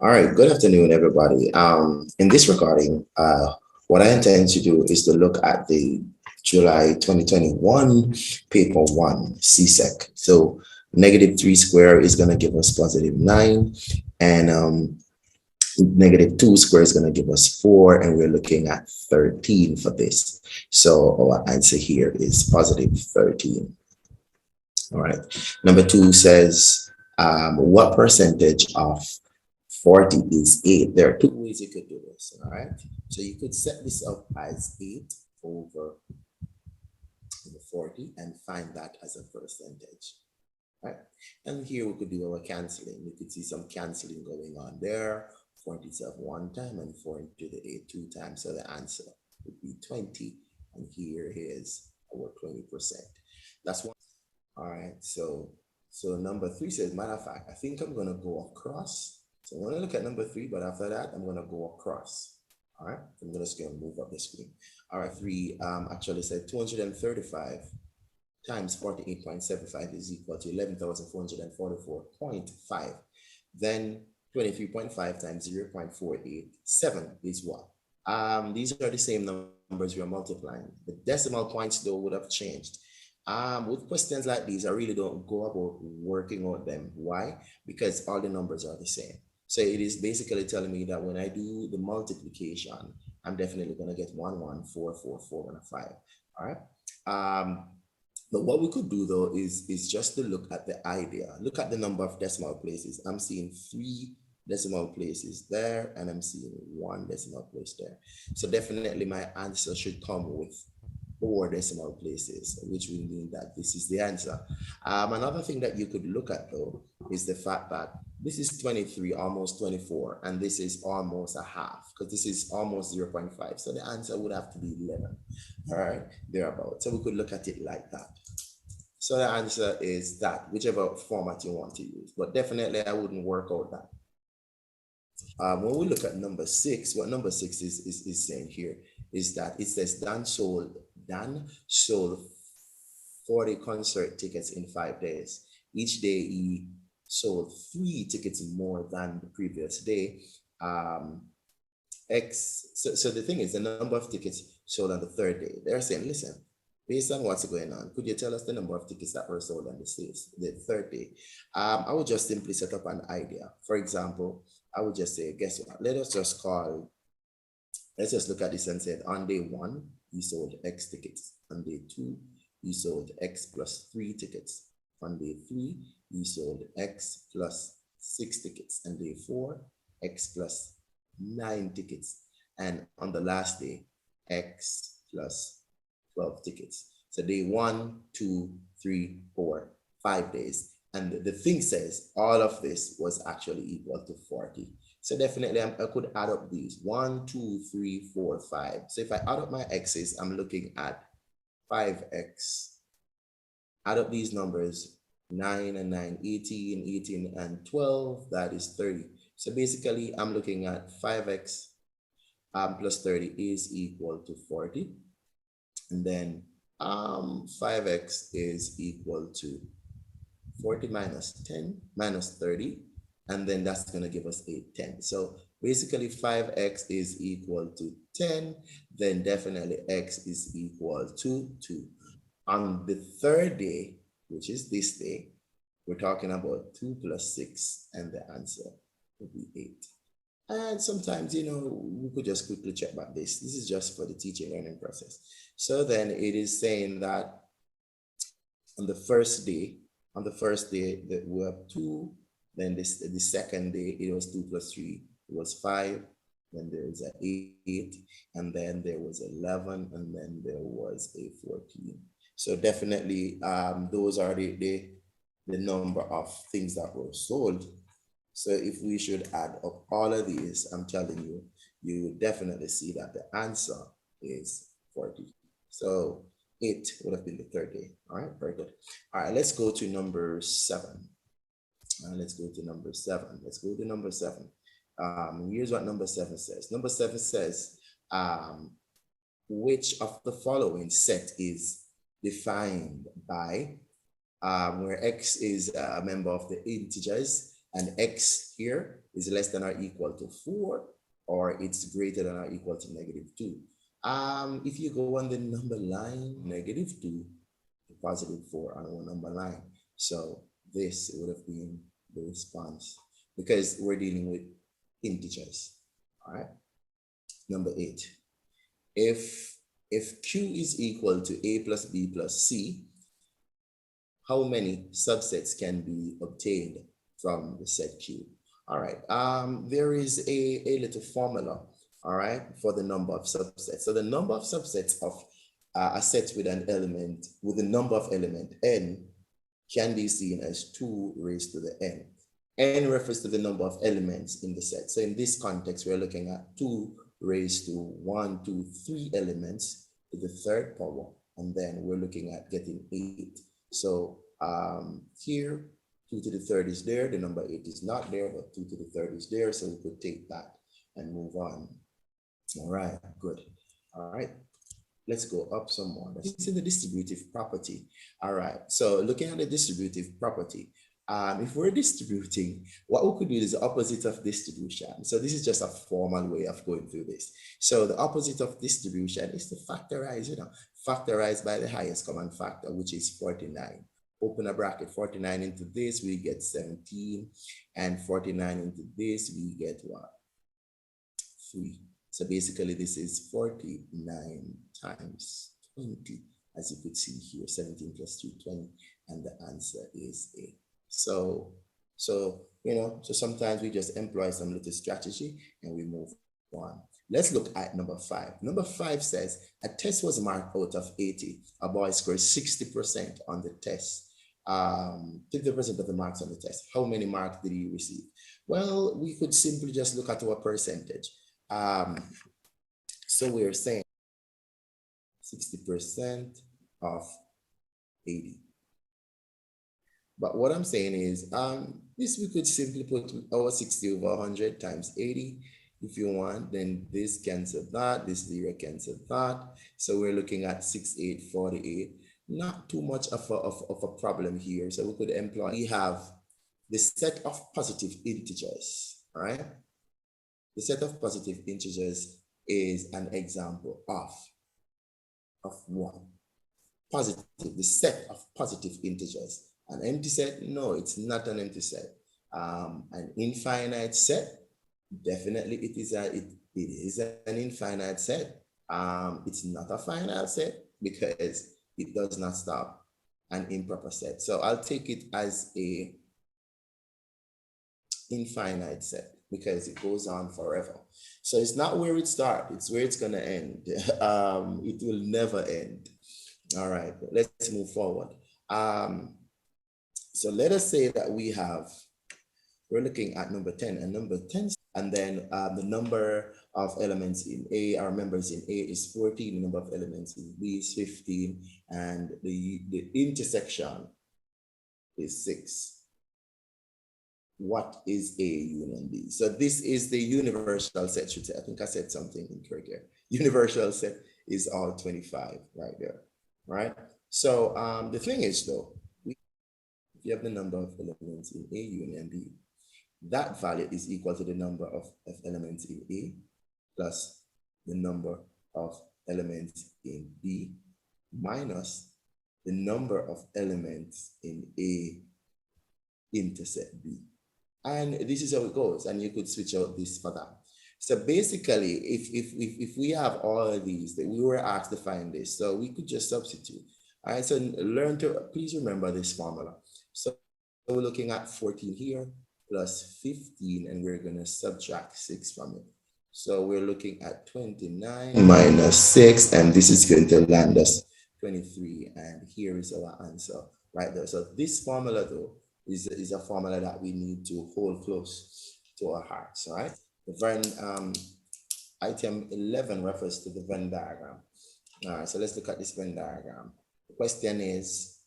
All right, good afternoon, everybody. In this recording, what I intend to do is to look at the July 2021 paper one, CSEC. So negative 3 square is going to give us positive 9, and negative 2 square is going to give us 4, and we're looking at 13 for this. So our answer here is positive 13. All right. Number 2 says, what percentage of 40 is 8? There are two ways you could do this. All right. So you could set this up as 8 over 40 and find that as a percentage. Right. And here we could do our canceling. We could see some canceling going on there. 40 itself one time and 4 into the 8 two times. So the answer would be 20. And here is our 20%. That's one. All right, so number 3 says, matter of fact, I think I'm gonna go across. So I want to look at number 3, but after that, I'm gonna go across. All right, I'm gonna just go and move up the screen. All right, 3 actually said 235 times 48.75 is equal to 11,444.5. Then 23.5 times 0.487 is what? These are the same numbers we are multiplying. The decimal points though would have changed. With questions like these, I really don't go about working out them. Why? Because all the numbers are the same. So it is basically telling me that when I do the multiplication, I'm definitely going to get 1, 1, 4, 4, 4, and a 5. All right. But what we could do though is just to look at the idea. Look at the number of decimal places. I'm seeing 3 decimal places there, and I'm seeing 1 decimal place there. So definitely my answer should come with 4 decimal places, which will mean that this is the answer. Another thing that you could look at though is the fact that this is 23, almost 24, and this is almost a half, because this is almost 0.5. So the answer would have to be 11. All right, thereabout. So we could look at it like that. So the answer is that, whichever format you want to use, but definitely I wouldn't work out that. When we look at number 6, what number 6 is saying here is that it says Dan sold 40 concert tickets in 5 days. Each day he sold 3 tickets more than the previous day. So the thing is, the number of tickets sold on the 3rd day. They're saying, listen, based on what's going on, could you tell us the number of tickets that were sold on the 3rd day? I would just simply set up an idea. For example, I would just say, guess what? Let's just look at this and say, on day 1, he sold X tickets. On day 2, he sold X plus 3 tickets. On day 3, he sold X plus 6 tickets. And day 4, X plus 9 tickets. And on the last day, X plus 12 tickets. So day 1, 2, 3, 4, 5 days. And the thing says all of this was actually equal to 40. So definitely I could add up these 1, 2, 3, 4, 5. So if I add up my x's, I'm looking at 5x. Add up these numbers, 9 and 9, 18, 18 and 12, that is 30. So basically I'm looking at 5x plus 30 is equal to 40. And then 5x is equal to 40 minus 10 minus 30, and then that's going to give us 10. So basically 5x is equal to 10, then definitely x is equal to 2. On the 3rd day, which is this day, we're talking about 2 plus 6, and the answer would be 8. And sometimes, we could just quickly check back this. This is just for the teaching learning process. So then it is saying that on the first day that we have 2, then the 2nd day it was 2 plus 3, it was 5, then there was an 8, and then there was 11, and then there was a 14. So definitely those are the number of things that were sold. So if we should add up all of these, I'm telling you, you would definitely see that the answer is 40. So 8 would have been the 3rd day. All right, very good. All right, let's go to number 7. Let's go to number 7. Here's what number 7 says. Number 7 says, which of the following set is defined by, where x is a member of the integers and x here is less than or equal to 4, or it's greater than or equal to -2. If you go on the number line, -2 to +4 on one number line. So this would have been the response because we're dealing with integers. All right. Number 8. If Q is equal to A plus B plus C, how many subsets can be obtained from the set Q? All right. There is a little formula, all right, for the number of subsets. So the number of subsets of a set with an element, with a number of element n, can be seen as 2 raised to the n. N refers to the number of elements in the set. So in this context, we're looking at 2 raised to 1, 2, 3 elements to the third power, and then we're looking at getting 8. So here, 2 to the third is there, the number 8 is not there, but 2 to the third is there, so we could take that and move on. All right, good. All right, let's go up some more. This is the distributive property. All right, so looking at the distributive property, if we're distributing, what we could do is the opposite of distribution. So this is just a formal way of going through this. So the opposite of distribution is to factorize, factorize by the highest common factor, which is 49. Open a bracket, 49 into this, we get 17, and 49 into this, we get what? 3. So basically this is 49 times 20, as you could see here, 17 plus 2, 20, and the answer is 8. So sometimes we just employ some little strategy and we move on. Let's look at number 5. Number 5 says, a test was marked out of 80. A boy scored 60% on the test. 50% of the marks on the test. How many marks did he receive? Well, we could simply just look at our percentage. So we're saying 60% of 80. But what I'm saying is, this we could simply put our 60 over 100 times 80. If you want, then this cancel that, this 0 cancel that. So we're looking at 6848. Not too much of a problem here. So we could employ, we have the set of positive integers, all right? The set of positive integers is an example of one. Positive, the set of positive integers. An empty set? No, it's not an empty set. An infinite set? Definitely it is an infinite set. It's not a finite set because it does not stop an improper set. So I'll take it as a infinite set because it goes on forever. So it's not where it starts, it's where it's gonna end. It will never end. All right, let's move forward. So let us say that we're looking at number 10, and number 10, and then the number of elements in A, our members in A is 14, the number of elements in B is 15, and the intersection is 6. What is A union B? So this is the universal set, should say. I think I said something incorrect here. Universal set is all 25 right there, right? So the thing is though, if you have the number of elements in A union B, that value is equal to the number of elements in A plus the number of elements in B minus the number of elements in A intercept B. And this is how it goes. And you could switch out this for that. So basically, if we have all of these, that we were asked to find this, so we could just substitute. All right, so please remember this formula. So we're looking at 14 here plus 15, and we're going to subtract 6 from it. So we're looking at 29 minus 6, and this is going to land us 23. And here is our answer right there. So this formula, though, is a formula that we need to hold close to our hearts. All right. The Venn, item 11 refers to the Venn diagram. All right, so let's look at this Venn diagram. The question is,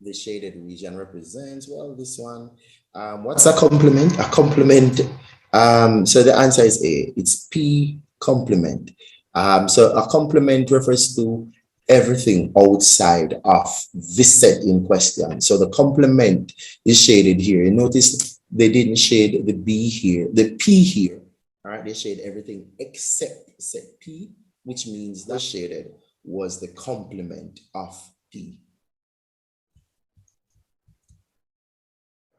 the shaded region represents, well, this one. What's a complement? A complement. So the answer is A. It's P complement. So a complement refers to everything outside of this set in question. So the complement is shaded here. You notice they didn't shade the B here, the P here. All right, they shade everything except set P, which means that shaded was the complement of P.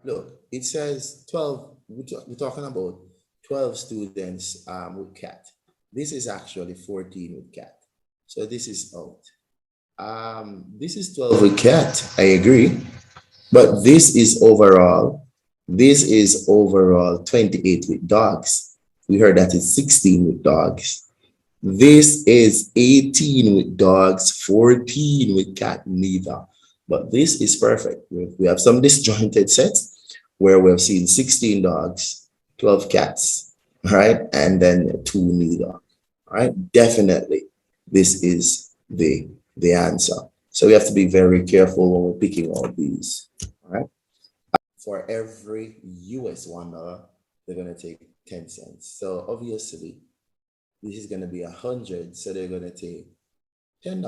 Look, it says 12, we're talking about 12 students with cat. This is actually 14 with cat. So this is out. This is 12 with cat, I agree. But this is overall 28 with dogs. We heard that it's 16 with dogs. This is 18 with dogs, 14 with cat, neither. But this is perfect. We have some disjointed sets where we've seen 16 dogs, 12 cats, right? And then 2 neither, right? Definitely, this is the answer. So we have to be very careful when we're picking all these, right? For every US $1, they're going to take 10 cents. So obviously, this is going to be 100, so they're going to take $10.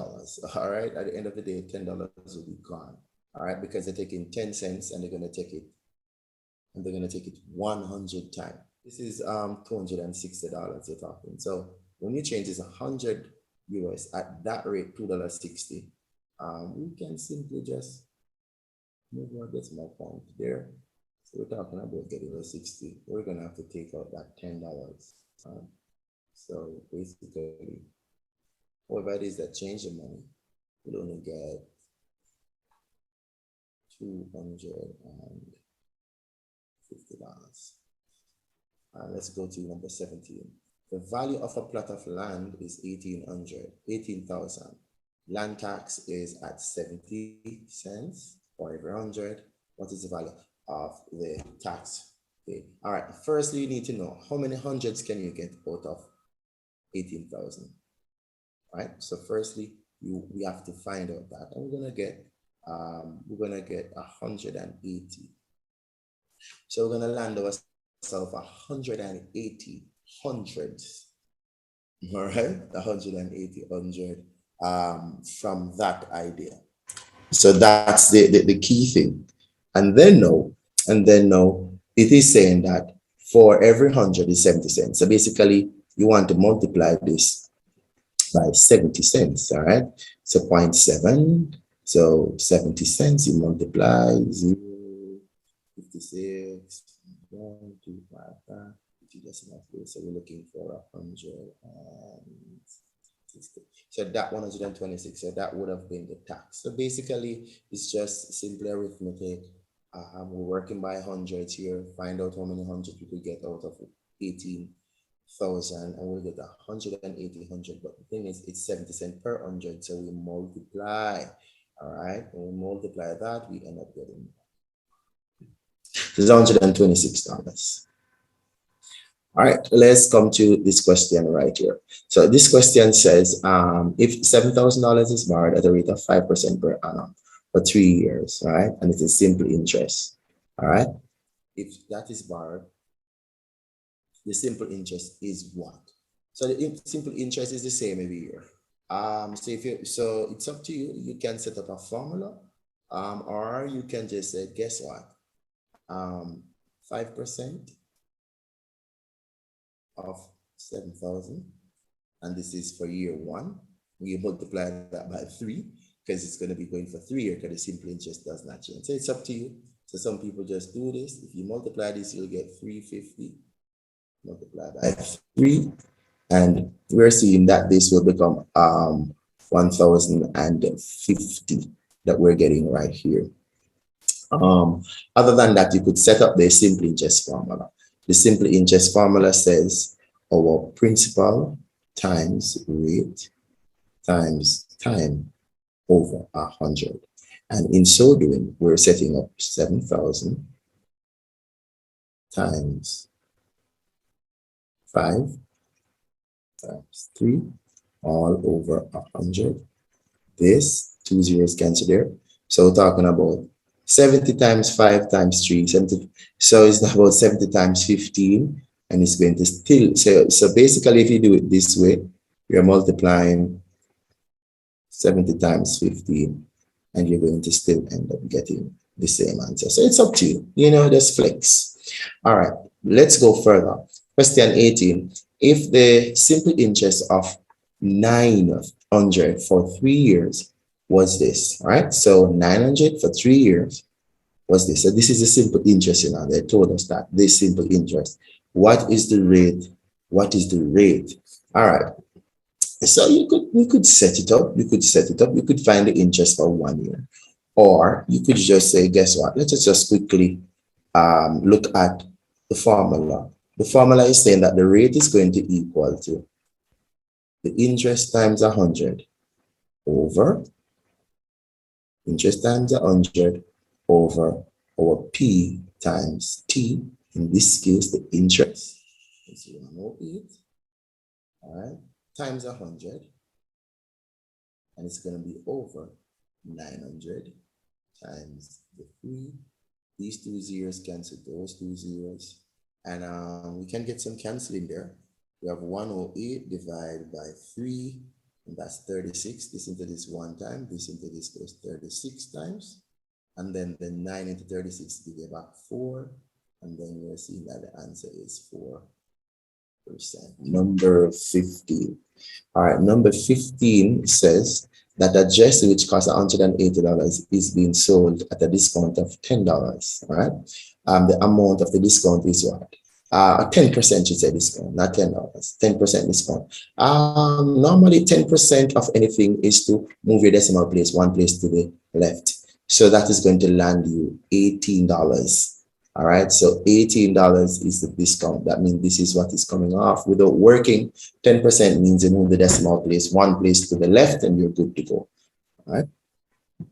All right, at the end of the day, $10 will be gone. All right, because they're taking 10 cents and they're going to take it, 100 times. This is $260 you're talking. So when you change this 100 US at that rate, $2.60, we can simply just move our decimal point there. So we're talking about getting a 60. We're going to have to take out that $10. So basically, whatever it is that change the money, we'll only get $250. Let's go to number 17. The value of a plot of land is 18,000. Land tax is at 70 cents for every 100. What is the value of the tax paid? All right, firstly, you need to know how many hundreds can you get out of 18,000, right? So firstly, we have to find out that, and we're gonna get 180. So we're gonna land ourselves 180 hundreds, all right? 180 hundred from that idea. So that's the key thing. And then no, it is saying that for every 100 is 70 cents. So basically, you want to multiply this by 70 cents, all right? So 0.7, so 70 cents, you multiply 0, 56, 1, 2, 5, 5, 50 decimal place. So we're looking for 160. So that 126, so that would have been the tax. So basically, it's just simply arithmetic. We're working by hundreds here, find out how many hundreds we could get out of 18,000, and we'll get 180 hundred. But the thing is, it's 70 cents per 100, so we multiply. All right, when we multiply that, we end up getting $126. All right, let's come to this question right here. So this question says, if $7,000 is borrowed at a rate of 5% per annum for 3 years, right, and it is simple interest, all right, if that is borrowed, the simple interest is what? So the simple interest is the same every year. So it's up to you. You can set up a formula, or you can just say, guess what? 5% of 7,000, and this is for year 1. We multiply that by 3 because it's going to be going for 3 years because the simple interest does not change. So it's up to you. So some people just do this. If you multiply this, you'll get 350 multiplied by 3, and we're seeing that this will become 1,050 that we're getting right here. Other than that, you could set up the simple interest formula. The simple interest formula says our principal times rate times time over 100. And in so doing, we're setting up 7,000 times 5 times 3 all over 100. This 2 zeros cancel there. So we're talking about 70 times 5 times 3, 70. So it's about 70 times 15, and it's going to still, so basically if you do it this way, you're multiplying 70 times 15, and you're going to still end up getting the same answer. So it's up to you, just flex. All right, let's go further. Question 18. If the simple interest of 900 for 3 years was this, right? So 900 for 3 years was this. So this is a simple interest, you know, they told us that this simple interest. What is the rate? What is the rate? All right. So you could set it up. You could set it up. You could find the interest for 1 year. Or you could just say, guess what? Let us just quickly look at the formula. The formula is saying that the rate is going to equal to the interest times 100 over interest times 100 over our P times T. In this case, the interest is 108, all right, times 100, and it's going to be over 900 times the 3. These 2 zeros cancel those 2 zeros, and we can get some canceling there. We have 108 divided by 3, and that's 36. This into this 1 time, this into this goes 36 times, and then the 9 into 36 give you back 4, and then you're seeing that the answer is 4%. Number 15. All right, number 15 says that a dress which costs $180 is being sold at a discount of $10. All right, the amount of the discount is what? 10% should say discount, not $10. 10% discount. Normally 10% of anything is to move your decimal place 1 place to the left. So that is going to land you $18. All right, so $18 is the discount. That means this is what is coming off without working. 10% means you move the decimal place 1 place to the left and you're good to go. All right,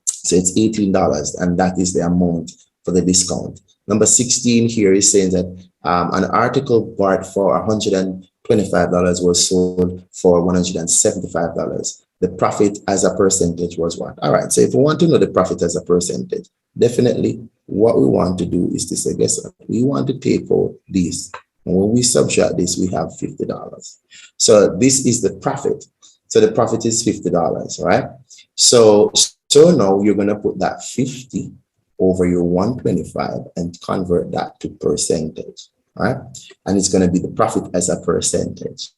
so it's $18, and that is the amount for the discount. Number 16 here is saying that an article bought for $125 was sold for $175. The profit as a percentage was what? All right, so if we want to know the profit as a percentage, definitely what we want to do is to say, guess what? We want to take out this. And when we subtract this, we have $50. So this is the profit. So the profit is $50, right? So now you're going to put that 50 over your 125 and convert that to percentage, right? And it's going to be the profit as a percentage.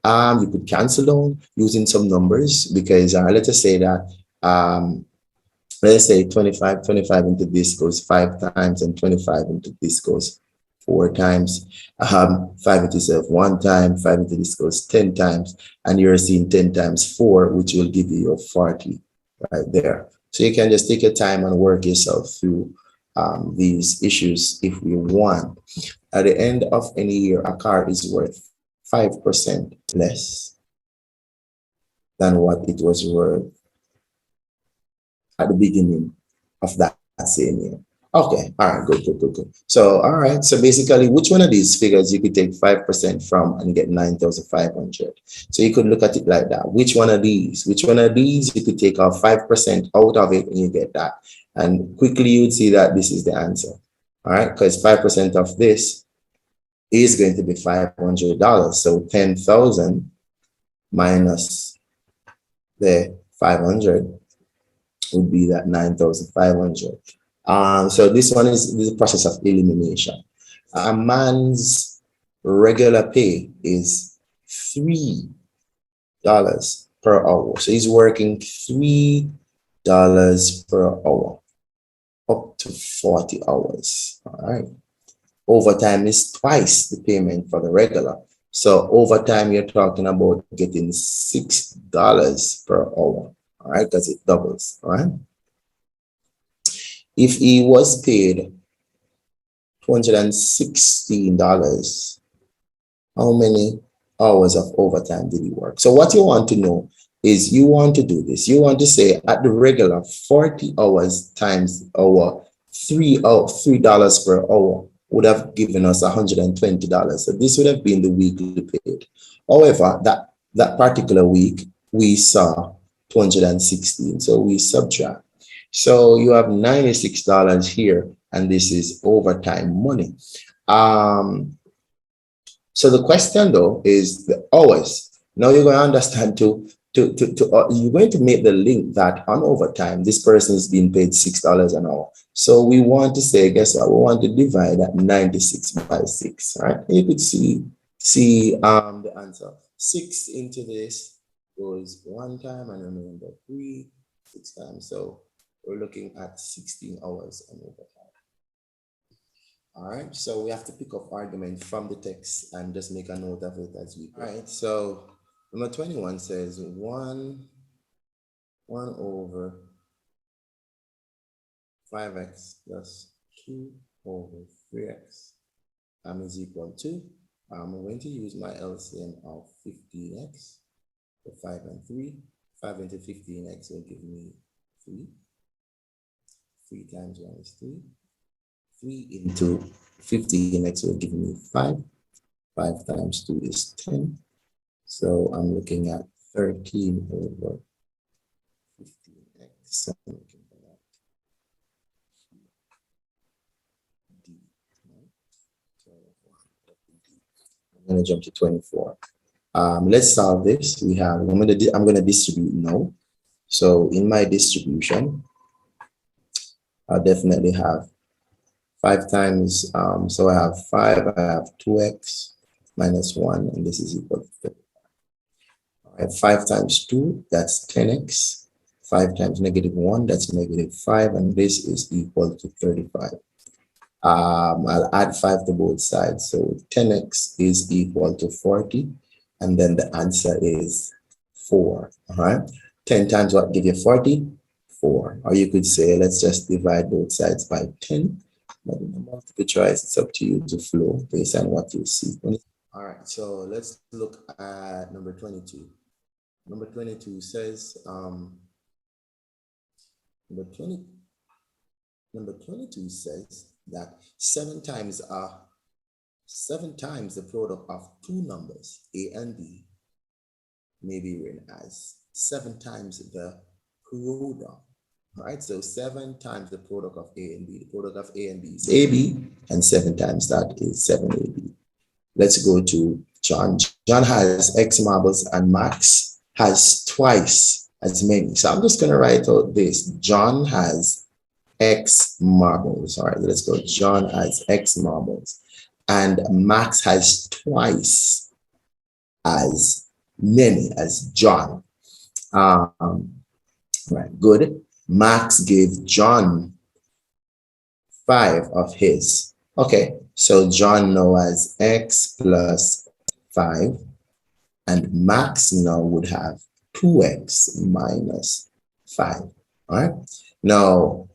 You could cancel down using some numbers because let us say that let's say 25 into this goes 5 times, and 25 into this goes 4 times. 5 into itself 1 time, 5 into this goes 10 times, and you're seeing 10 times 4, which will give you your 40 right there. So you can just take your time and work yourself through these issues if you want. At the end of any year, a car is worth 5% less than what it was worth at the beginning of that same year. Okay, all right, good. So, all right, so basically, which one of these figures you could take 5% from and get 9,500? So you could look at it like that. Which one of these you could take off 5% out of it and you get that. And quickly you would see that this is the answer, all right? Because 5% of this is going to be $500. So 10,000 minus the 500 would be that 9,500. So this one is the process of elimination. A man's regular pay is $3 per hour. So he's working $3 per hour, up to 40 hours. All right. Overtime is twice the payment for the regular. So overtime, you're talking about getting $6 per hour. All right, because it doubles. All right. If he was paid $216, how many hours of overtime did he work? So what you want to know is you want to do this. You want to say at the regular 40 hours times our $3 per hour would have given us $120. So this would have been the weekly paid. However, that particular week we saw 216. So we subtract. So you have $96 here, and this is overtime money. So the question though is the hours. Now you're going to understand too, you're going to make the link that on overtime, this person is being paid $6 an hour. So we want to say, guess what? We want to divide that 96 by 6, right? You could see the answer. 6 into this goes 1 time, and remember 3, 6 times. So we're looking at 16 hours on overtime. All right, so we have to pick up argument from the text and just make a note of it as we go. All right, so number 21 says 1 over 5x plus 2 over 3x is equal to, I'm going to use my LCM of 15x, so 5 and 3. 5 into 15x will give me 3. 3 times 1 is 3. 3 into 15x will give me 5. 5 times 2 is 10. So I'm looking at 13 over 15x. So I'm looking for that. D. I'm going to jump to 24. Let's solve this. We have, I'm going to distribute now. So in my distribution, I'll definitely have 5 times, so I have 5, I have 2x minus 1, and this is equal to 35. All right, 5 times 2, that's 10x. 5 times negative 1, that's negative 5, and this is equal to 35. I'll add 5 to both sides, so 10x is equal to 40, and then the answer is 4. All right, 10 times what give you 40? 4. Or you could say, let's just divide both sides by 10. But in the multiple choice, it's up to you to flow based on what you see. All right, so let's look at number 22. Number 22 says, number 22 says that 7 times the product of 2 numbers, A and B, may be written as 7 times the product. All right, so 7 times the product of A and B. The product of A and B is AB, and 7 times that is 7AB. Let's go to John. John has X marbles, and Max has twice as many. So I'm just going to write out this. John has X marbles. All right, let's go. John has X marbles, and Max has twice as many as John. Right, good. Max gave John 5 of his. Okay, so John now has X plus 5, and Max now would have 2X minus 5. All right, now,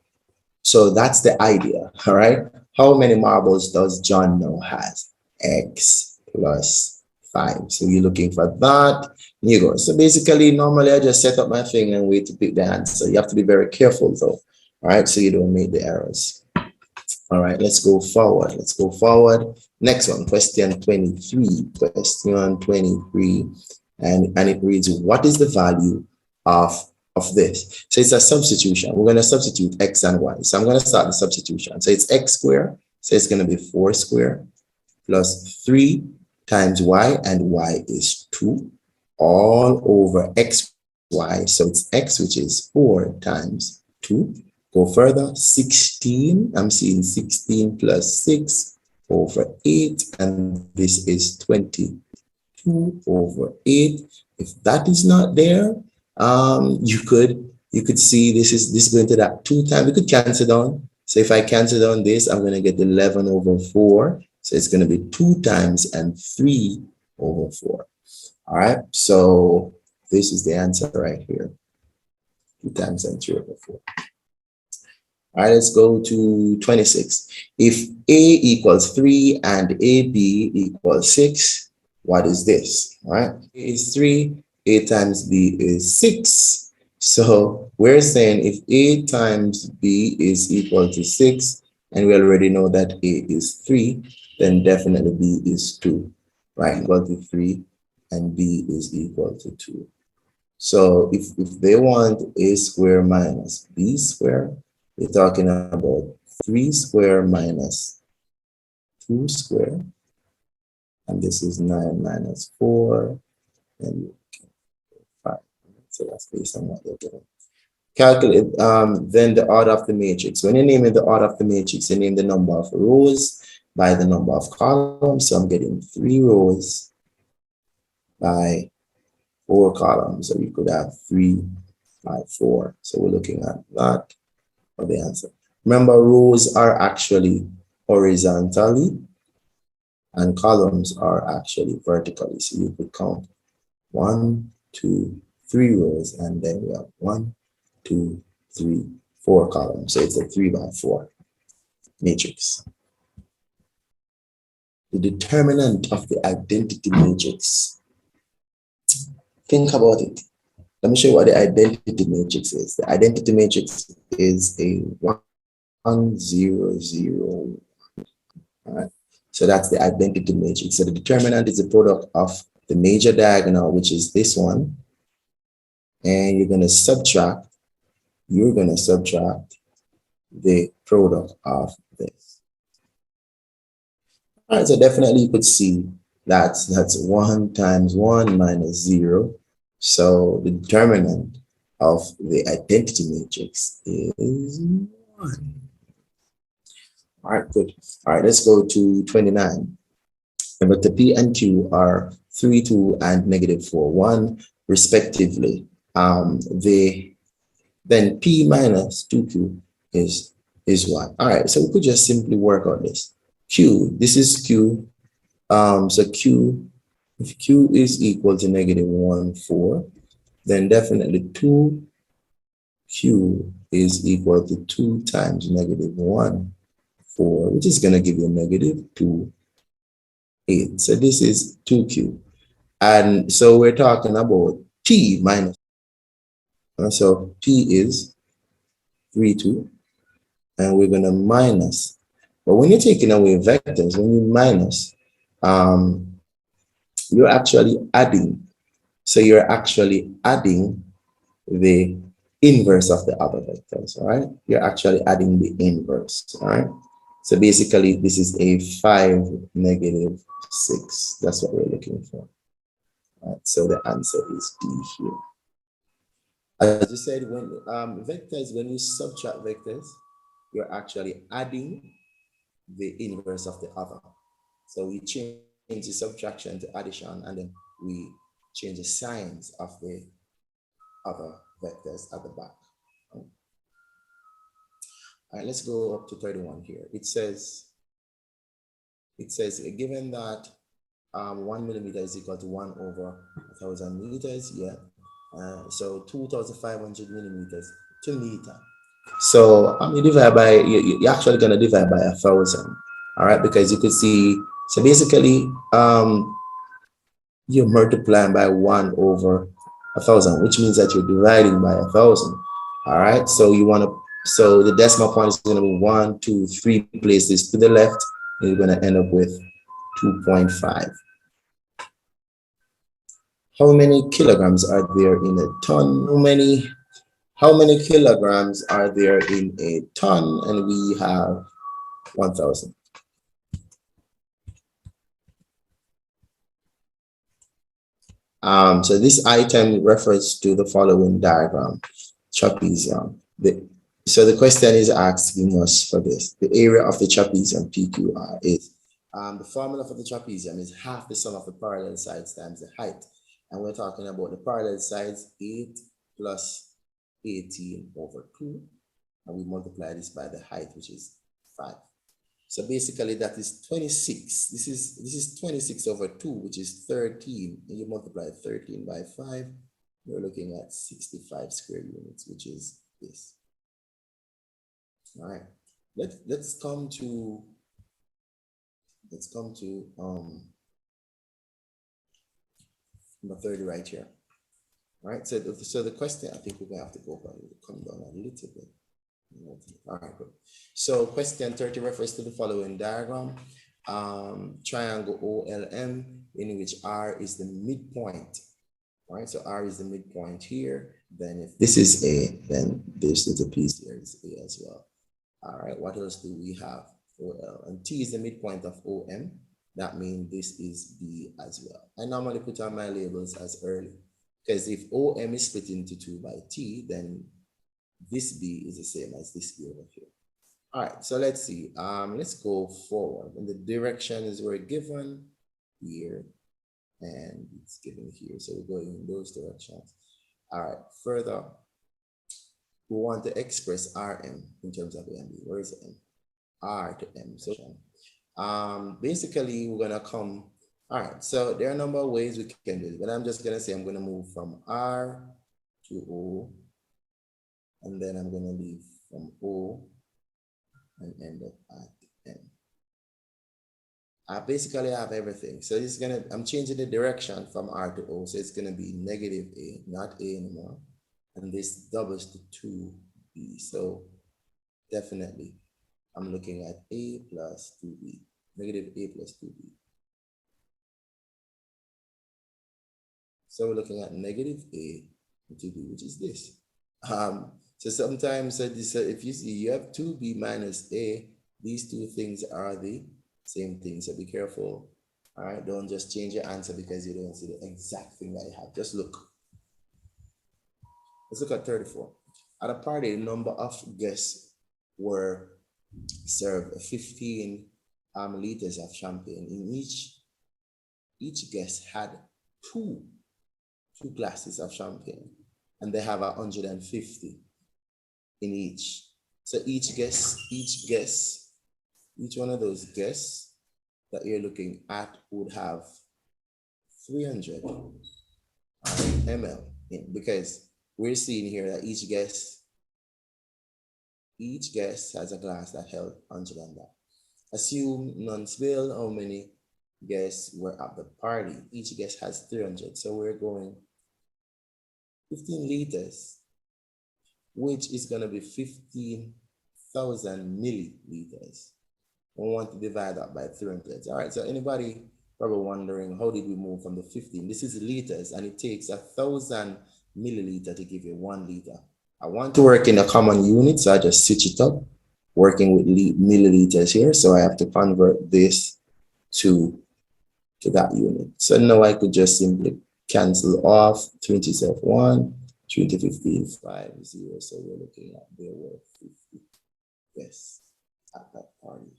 so that's the idea. All right, how many marbles does John now has? X plus 5. So you're looking for that. You go. So basically, normally I just set up my thing and wait to pick the answer. You have to be very careful though. All right, so you don't make the errors. All right, let's go forward. Let's go forward. Next one, question 23. Question 23. And it reads, what is the value of this? So it's a substitution. We're going to substitute X and Y. So I'm going to start the substitution. So it's X squared. So it's going to be 4 squared plus 3 times Y, and Y is 2. All over xy, so it's x, which is 4 times 2. Go further, 16, I'm seeing 16 plus 6 over 8, and this is 22 over 8. If that is not there, you could see this is going to that 2 times. We could cancel down. So if I cancel down this, I'm going to get 11 over 4. So it's going to be 2 times and 3 over 4. All right, so this is the answer right here. 2 times and 3 over 4. All right, let's go to 26. If A equals 3 and AB equals 6, what is this? All right, A is 3, A times B is 6. So we're saying if A times B is equal to 6, and we already know that A is 3, then definitely B is 2, right? Equal to 3. And B is equal to 2. So if they want A squared minus B squared, we're talking about 3 squared minus 2 squared. And this is 9 minus 4 and 5. So that's based on what they're given. Calculate then the order of the matrix. When you name it the order of the matrix, you name the number of rows by the number of columns. So I'm getting 3 rows by 4 columns. So we could have 3 by 4. So we're looking at that for the answer. Remember, rows are actually horizontally and columns are actually vertically. So you could count 1, 2, 3 rows, and then we have 1, 2, 3, 4 columns. So it's a 3 by 4 matrix. The determinant of the identity matrix. Think about it. Let me show you what the identity matrix is. The identity matrix is a 1, 0, 0. All right. So that's the identity matrix. So the determinant is the product of the major diagonal, which is this one. And you're going to subtract the product of this. All right, so definitely you could see that's 1 times 1 minus 0. So the determinant of the identity matrix is 1. All right, good. All right, let's go to 29. Remember, the P and Q are 3, 2, and -4, 1, respectively. Then P minus 2Q is 1. All right, so we could just simply work on this. Q, this is Q. So Q, if Q is equal to -1, 4, then definitely 2Q is equal to 2 times -1, 4, which is going to give you -2, 8. So this is 2Q. And so we're talking about P minus. So P is 3, 2. And we're going to minus. But when you're taking away vectors, when you minus, you're actually adding. So you're actually adding the inverse of the other vectors, all right? You're actually adding the inverse, all right? So basically, this is a 5, -6. That's what we're looking for. All right, so the answer is D here. As you said, when vectors, when you subtract vectors, you're actually adding the inverse of the other. So we change the subtraction to addition, and then we change the signs of the other vectors at the back. All right, let's go up to 31 here. It says, given that 1 millimeter is equal to 1 over 1,000 meters, yeah. So 2,500 millimeters to meter. So you divide by, you're actually going to divide by 1,000, all right? Because you could see, so basically, you're multiplying by 1 over 1,000, which means that you're dividing by 1,000, all right? So you want to, so the decimal point is going to be 1, 2, 3 places to the left, and you're going to end up with 2.5. How many kilograms are there in a ton? How many kilograms are there in a ton? And we have 1,000. So this item refers to the following diagram, trapezium. So the question is asking us for this. The area of the trapezium PQR is, the formula for the trapezium is half the sum of the parallel sides times the height. And we're talking about the parallel sides, 8 plus 18 over 2. And we multiply this by the height, which is 5. So basically that is 26. This is 26 over 2, which is 13. And you multiply 13 by 5, you're looking at 65 square units, which is this. All right. Let's come to number 30 right here. All right. So the question, I think we're gonna have to go come down a little bit. All right, good. So question 30 refers to the following diagram. Triangle OLM, in which R is the midpoint. All right, so R is the midpoint here. Then if this is A, then this little piece here is A as well. All right, what else do we have? OL, and T is the midpoint of OM. That means this is B as well. I normally put on my labels as early, Because if OM is split into 2 by T, then this B is the same as this B over here. All right, so let's see. Let's go forward. And the directions were given here, and it's given here. So we're going in those directions. All right, further, we want to express Rm in terms of A and B. Where is M? R to M. So basically, we're gonna come. All right, so there are a number of ways we can do it, but I'm just gonna say I'm gonna move from R to O, and then I'm gonna leave from O and end up at M. I basically have everything. So it's gonna, I'm changing the direction from R to O, so it's gonna be negative A, not A anymore. And this doubles to 2B. So definitely, I'm looking at A plus 2B, negative A plus 2B. So we're looking at negative A into B, which is this. So sometimes if you see you have 2B minus A, these two things are the same thing. So be careful. All right, don't just change your answer because you don't see the exact thing that you have. Just look. Let's look at 34. At a party, the number of guests were served 15 liters of champagne. In each guest had two glasses of champagne, and they have 150 in each. So each one of those guests that you're looking at would have 300 ml in, because we're seeing here that each guest has a glass that held 100 on that. Assume none spilled. How many guests were at the party? Each guest has 300. So we're going 15 liters, which is going to be 15,000 milliliters. We want to divide that by 300. All right, so anybody probably wondering, how did we move from the 15? This is liters, and it takes 1,000 milliliter to give you 1 liter. I want to work in a common unit, so I just switch it up, working with milliliters here. So I have to convert this to that unit. So now I could just simply cancel off 27 1, 3 to 15, 5, 0. So we're looking at there were 50 guests at that party.